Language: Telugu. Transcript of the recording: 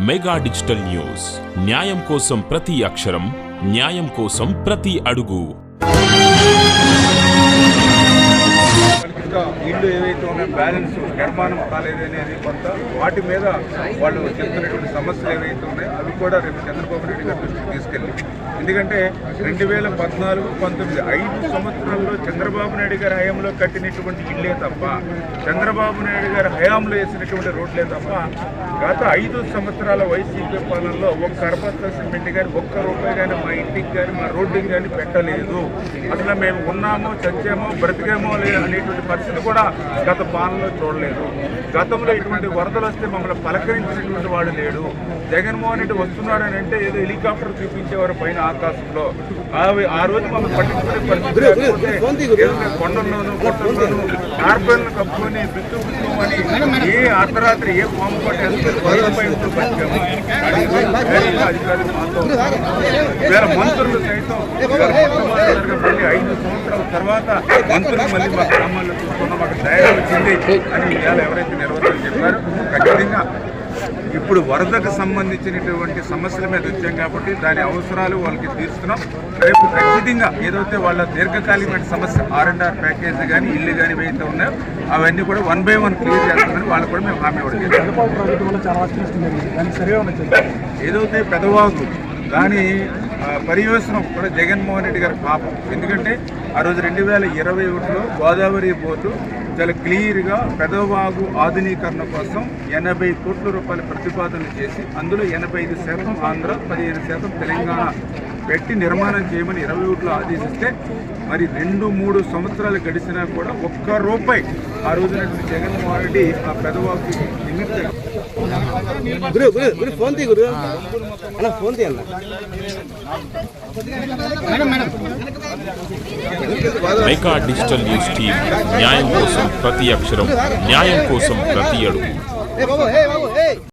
Mega digital news. న్యాయం కోసం ప్రతి అక్షరం, న్యాయం కోసం ప్రతి అడుగు. ఇల్లు ఏవైతే ఉన్నాయో బ్యాలెన్స్ నిర్మాణం కాలేదనేది కొంత వాటి మీద వాళ్ళు చెప్తున్నటువంటి సమస్యలు ఏవైతే ఉన్నాయో అవి కూడా రేపు చంద్రబాబు నాయుడు గారి దృష్టికి తీసుకెళ్ళి, ఎందుకంటే 2014-19 5 సంవత్సరాల్లో చంద్రబాబు నాయుడు గారి హయాంలో కట్టినటువంటి ఇళ్లే తప్ప, చంద్రబాబు నాయుడు గారి హయాంలో వేసినటువంటి రోడ్లే తప్ప గత 5 సంవత్సరాల వైసీపీ పాలనలో ఒక్క అరపత్ర సిమెంట్ కానీ ఒక్క రూపాయి కానీ మా ఇంటికి కానీ మా రోడ్డుకి కానీ పెట్టలేదు. అసలు మేము ఉన్నామో చచ్చామో బ్రతికేమో అనేటువంటి పరిస్థితి కూడా గత పాలనలో చూడలేదు. గతంలో ఇటువంటి వరదలు వస్తే మమ్మల్ని పలకరించినటువంటి వాడు లేడు. జగన్మోహన్ రెడ్డి వస్తున్నాడు అని అంటే ఏదో హెలికాప్టర్ చూపించేవారు పైన ఆకాశంలో. ఆ రోజు మమ్మల్ని పట్టించుకునే పరిస్థితి కొండల్లోనూ కొట్టల్లోనూ కార్పెన్లు కప్పుకొని బిత్తుమని ఏ అర్ధరాత్రి ఏ పాము పట్టి అధికారులు మాతో వేరే మంత్రులు సైతం మళ్ళీ 5 సంవత్సరాల తర్వాత మంత్రులు మళ్ళీ మా గ్రామాల్లో చూసుకున్నాం, మాకు ధైర్యం వచ్చింది అని ఇవాళ ఎవరైతే నిర్వహణ చెప్పారో ఖచ్చితంగా ఇప్పుడు వరదకు సంబంధించినటువంటి సమస్యల మీద వచ్చాం కాబట్టి దాని అవసరాలు వాళ్ళకి తీర్చుతున్నాం. రేపు ఖచ్చితంగా ఏదైతే వాళ్ళ దీర్ఘకాలికమైన సమస్య R&R ప్యాకేజ్ కానీ ఇల్లు కానీ ఏవైతే ఉన్నాయో అవన్నీ కూడా 1 by 1 క్లియర్ చేస్తుందని వాళ్ళు కూడా మేము హామీ ఇవ్వడం. ఏదైతే పెదవాగు దాని పర్యవేక్షణం కూడా జగన్మోహన్ రెడ్డి గారి పాపం. ఎందుకంటే ఆ రోజు 2021లో గోదావరి బోర్డు చాలా క్లియర్గా పెదవాగు ఆధునీకరణ కోసం 80 కోట్ల రూపాయల ప్రతిపాదనలు చేసి అందులో 85% ఆంధ్ర 15% తెలంగాణ పెట్టి నిర్మాణం చేయమని 21లో ఆదేశిస్తే మరి 2-3 సంవత్సరాలు గడిచినా కూడా ఒక్క రూపాయి ఆ రోజున జగన్మోహన్ రెడ్డి ఆ పెదవాగు నిమిత్తం మెగా డిజిటల్ న్యూస్ టీమ్. న్యాయం కోసం ప్రతి అక్షరం, న్యాయం కోసం ప్రతి అడుగు.